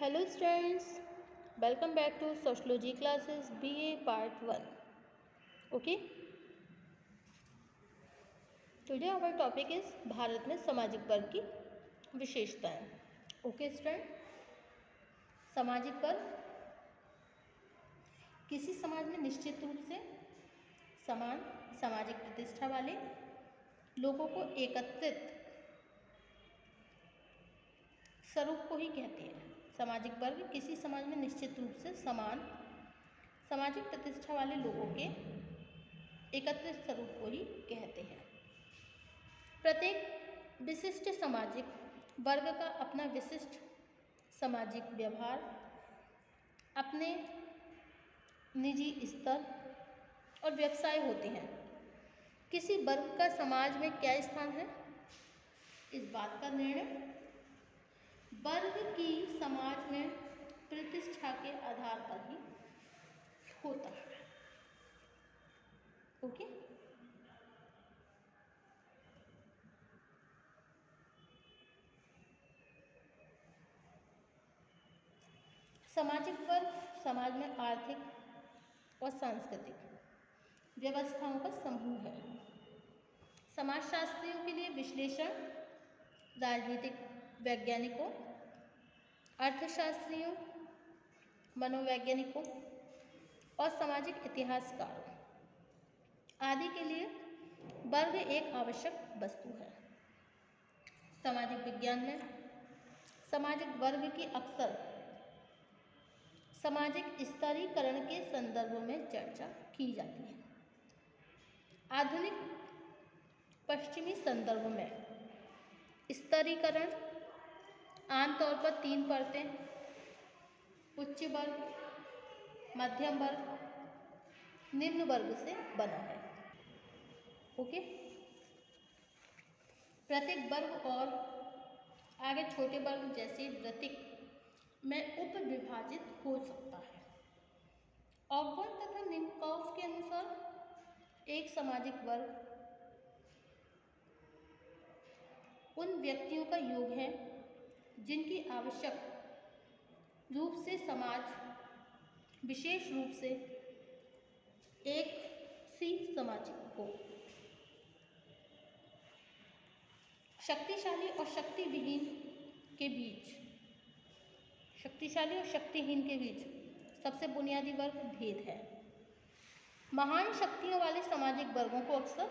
Hello students, welcome back to Sociology classes BA Part 1. Okay, today our topic is Bharat में सामाजिक वर्ग की विशेषताएं. Okay student, सामाजिक वर्ग किसी समाज में निश्चित रूप से समान सामाजिक प्रतिष्ठा वाले लोगों को एकत्रित स्वरूप को ही कहते हैं. सामाजिक वर्ग किसी समाज में निश्चित रूप से समान सामाजिक प्रतिष्ठा वाले लोगों के एकत्रित स्वरूप को ही कहते हैं. प्रत्येक विशिष्ट सामाजिक वर्ग का अपना विशिष्ट सामाजिक व्यवहार, अपने निजी स्तर और व्यवसाय होते हैं. किसी वर्ग का समाज में क्या स्थान है, इस बात का निर्णय वर्ग की समाज में प्रतिष्ठा के आधार पर ही होता है. ओके, सामाजिक वर्ग समाज में आर्थिक और सांस्कृतिक व्यवस्थाओं का समूह है. समाजशास्त्रियों के लिए विश्लेषण, राजनीतिक वैज्ञानिकों, अर्थशास्त्रियों, मनोवैज्ञानिकों और सामाजिक इतिहासकारों आदि के लिए वर्ग एक आवश्यक वस्तु है. सामाजिक विज्ञान में सामाजिक वर्ग की अक्सर सामाजिक स्तरीकरण के संदर्भ में चर्चा की जाती है. आधुनिक पश्चिमी संदर्भ में स्तरीकरण आमतौर पर 3 परतें, उच्च वर्ग, मध्यम वर्ग, निम्न वर्ग से बना है. ओके, प्रत्येक वर्ग और आगे छोटे वर्ग जैसे वृत्तिक में उप विभाजित हो सकता है. ऑकबर्न तथा निमकॉफ के अनुसार एक सामाजिक वर्ग उन व्यक्तियों का योग है जिनकी आवश्यक रूप से समाज विशेष रूप से एक सी सामाजिक हो. शक्तिशाली और शक्तिविहीन के बीच शक्तिशाली और शक्तिहीन के बीच सबसे बुनियादी वर्ग भेद है. महान शक्तियों वाले सामाजिक वर्गों को अक्सर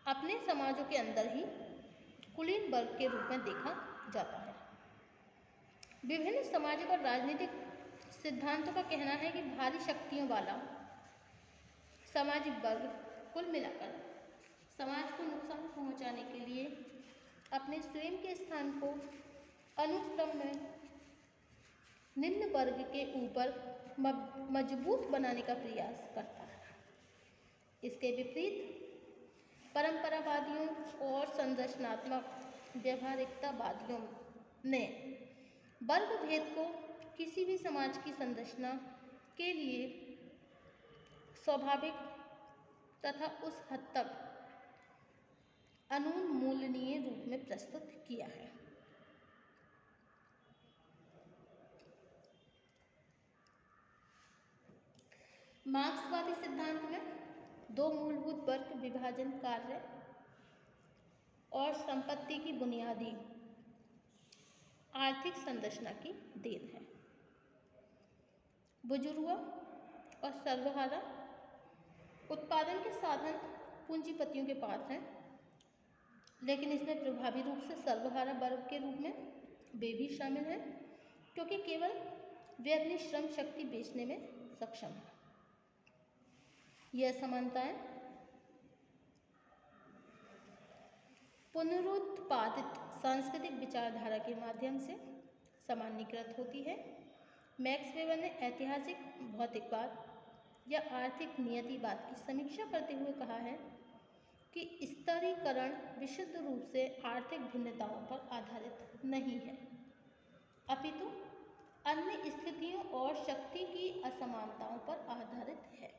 अपने समाजों के अंदर ही कुलीन वर्ग के रूप में देखा जाता है. विभिन्न सामाजिक और राजनीतिक सिद्धांतों का कहना है कि भारी शक्तियों वाला सामाजिक वर्ग कुल मिलाकर समाज को नुकसान पहुंचाने के लिए अपने स्वयं के स्थान को अनुक्रम में निम्न वर्ग के ऊपर मजबूत बनाने का प्रयास करता है. इसके विपरीत परंपरावादियों और संरचनात्मक व्यवहारिकतावादियों ने वर्ग भेद को किसी भी समाज की संरचना के लिए स्वाभाविक तथा उस हद तक अनुन्मूलनीय रूप में प्रस्तुत किया है. मार्क्सवादी सिद्धांत में 2 मूलभूत वर्ग विभाजन कार्य और संपत्ति की बुनियादी आर्थिक संरचना की देन है. बुजुर्ग और सर्वहारा उत्पादन के साधन पूंजीपतियों के पास हैं, लेकिन इसमें प्रभावी रूप से सर्वहारा वर्ग के रूप में वे भी शामिल हैं क्योंकि केवल वे अपनी श्रम शक्ति बेचने में सक्षम हैं. यह समानताएं पुनरुत्पादित सांस्कृतिक विचारधारा के माध्यम से सामान्यीकृत होती है. मैक्स वेबर ने ऐतिहासिक भौतिकवाद या आर्थिक नियतिवाद की समीक्षा करते हुए कहा है कि स्तरीकरण विशुद्ध रूप से आर्थिक भिन्नताओं पर आधारित नहीं है, अपितु अन्य स्थितियों और शक्ति की असमानताओं पर आधारित है.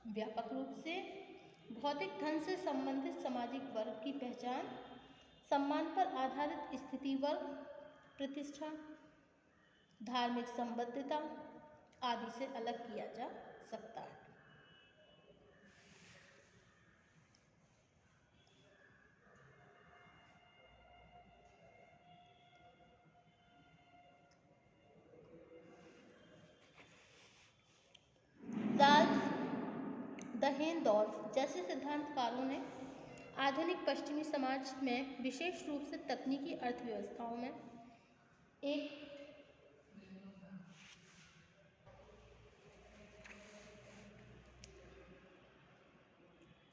व्यापक रूप से भौतिक धन से संबंधित सामाजिक वर्ग की पहचान सम्मान पर आधारित स्थिति वर्ग, प्रतिष्ठा, धार्मिक संबद्धता आदि से अलग किया जा सकता है। राल्फ दहेनदॉर्फ जैसे सिद्धांतकारों ने आधुनिक पश्चिमी समाज में विशेष रूप से तकनीकी अर्थव्यवस्थाओं में एक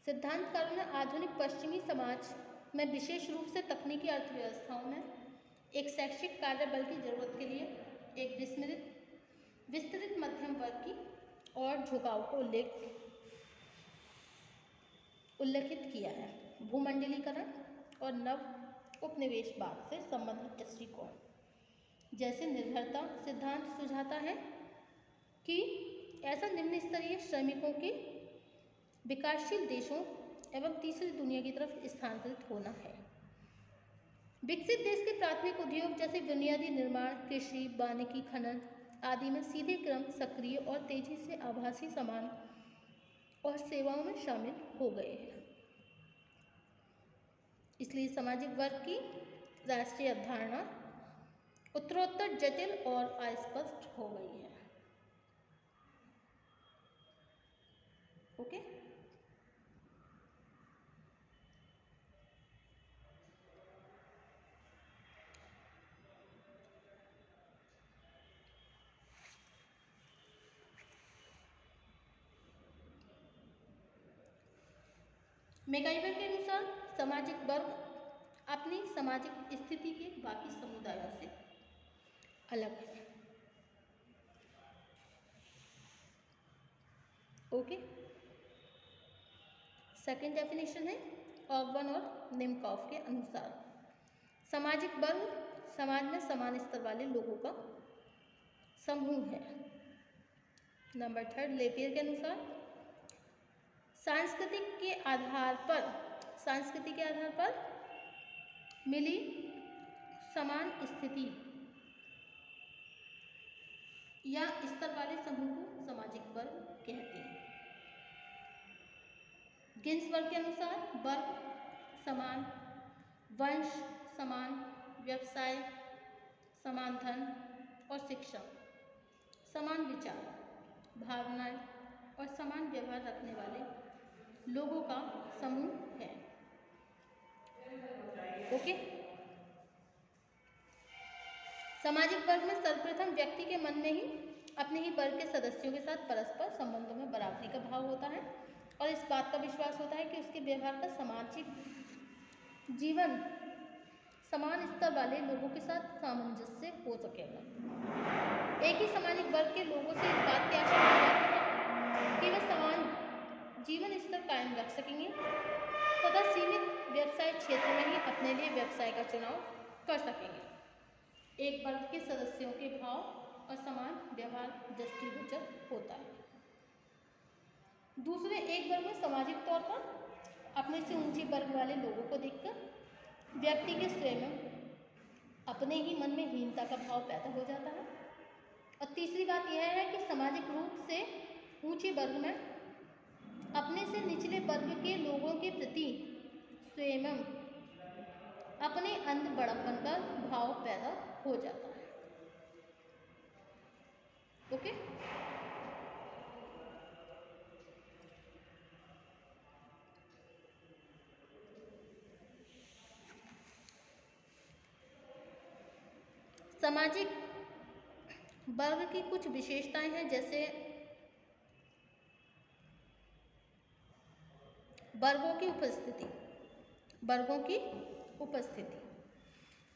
सिद्धांतकारों ने आधुनिक पश्चिमी समाज में विशेष रूप से तकनीकी अर्थव्यवस्थाओं में एक शैक्षिक कार्यबल की जरूरत के लिए एक विस्तृत मध्यम वर्ग की और झुकाव को उल्लेखित किया है। भूमंडलीकरण और नव उपनिवेशवाद से संबंधित दृष्टिकोण जैसे निर्भरता सिद्धांत सुझाता है कि ऐसा निम्न स्तरीय श्रमिकों के विकासशील देशों एवं तीसरी दुनिया की तरफ स्थानांतरित होना है। विकसित देश के प्राथमिक उद्योग जैसे बुनियादी निर्माण, कृषि, वानिकी, खनन आदि में सीधे क्रम सक्रिय और तेजी से आभासी सामान और सेवाओं में शामिल हो गए हैं। इसलिए सामाजिक वर्ग की राष्ट्रीय अवधारणा उत्तरोत्तर जटिल और अस्पष्ट हो गई है। ओके, मैकाइवर के अनुसार सामाजिक वर्ग अपनी सामाजिक स्थिति के बाकी समुदायों से अलग है। ओके, सेकंड डेफिनेशन है ऑगबर्न और निमकॉफ के अनुसार सामाजिक वर्ग समाज में समान स्तर वाले लोगों का समूह है। नंबर थर्ड, लेपियर के अनुसार सांस्कृति के आधार पर मिली समान स्थिति या स्तर वाले समूह को सामाजिक वर्ग कहते हैं। गिन्सबर्ग के अनुसार वर्ग समान वंश, समान व्यवसाय, समान धन और शिक्षा, समान विचार, भावनाएं और समान व्यवहार रखने वाले लोगों का समूह है। ओके, सामाजिक वर्ग में सर्वप्रथम व्यक्ति के मन में ही अपने ही वर्ग के सदस्यों के साथ परस्पर संबंधों में बराबरी का भाव होता है और इस बात का विश्वास होता है कि उसके व्यवहार का सामाजिक जीवन समान स्तर वाले लोगों के साथ सामंजस्य हो सकेगा। एक ही सामाजिक वर्ग के लोगों से इस बात की आशा की जाती है कि वे समान जीवन स्तर कायम रख सकेंगे तथा सीमित व्यवसाय क्षेत्र में ही अपने लिए व्यवसाय का चुनाव कर सकेंगे। एक वर्ग के सदस्यों के भाव और समान व्यवहार दृष्टिगोचर होता है। दूसरे, एक वर्ग में सामाजिक तौर पर अपने से ऊंचे वर्ग वाले लोगों को देखकर व्यक्ति के स्वयं अपने ही मन में हीनता का भाव पैदा हो जाता है। और तीसरी बात यह है कि सामाजिक रूप से ऊंचे वर्ग में अपने से निचले वर्ग के लोगों के प्रति स्वयं अपने अंध बड़प्पन का भाव पैदा हो जाता है। ओके, सामाजिक वर्ग की कुछ विशेषताएं हैं, जैसे वर्गों की उपस्थिति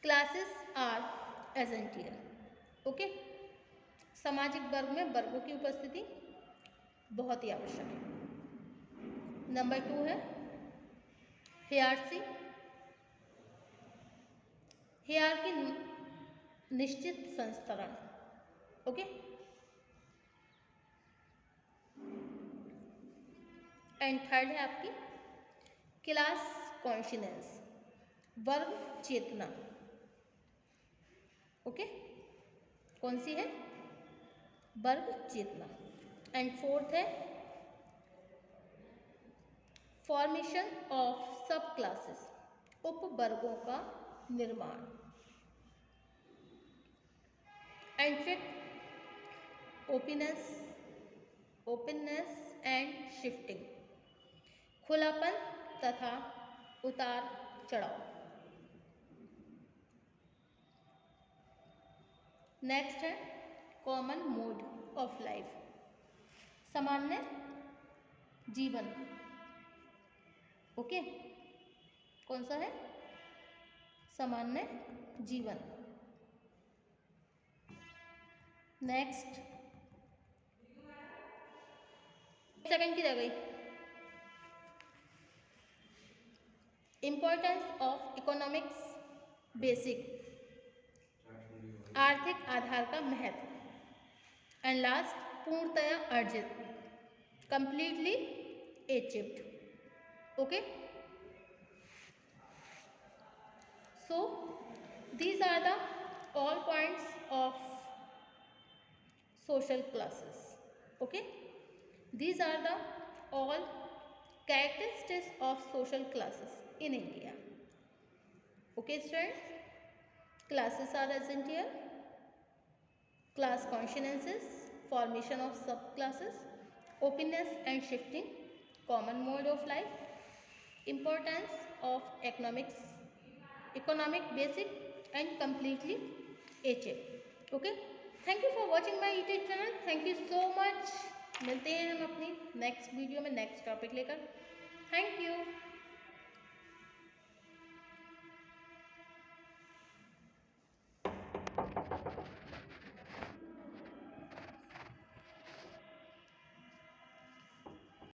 क्लासेस आर एजेंटियल। ओके, सामाजिक वर्ग में वर्गों की उपस्थिति बहुत ही आवश्यक है। नंबर 2 है हियरार्की निश्चित संस्तरण। ओके, एंड थर्ड है आपकी क्लास कॉन्शियस, वर्ग चेतना। ओके, कौन सी है? वर्ग चेतना। एंड फोर्थ है फॉर्मेशन ऑफ सब क्लासेस, उपवर्गों का निर्माण। And fifth openness and shifting, खुलापन तथा उतार चढ़ाव। नेक्स्ट है कॉमन मोड ऑफ लाइफ, सामान्य जीवन। ओके, कौन सा है? सामान्य जीवन। नेक्स्ट, सेकंड की रह गई, इंपॉर्टेंस ऑफ इकोनॉमिक्स बेसिक, आर्थिक आधार का महत्व। एंड लास्ट, पूर्णतया अर्जित, completely achieved. Okay, so these are the all points of social classes. Okay, these are the all characteristics of social classes in India. Okay students, classes are essential: class consciences, formation of subclasses, openness and shifting, common mode of life, importance of economic basic and completely achieved. Okay, thank you for watching my YouTube channel. Thank you so much. मिलते हैं हम अपनी next video में next topic लेकर। Thank you.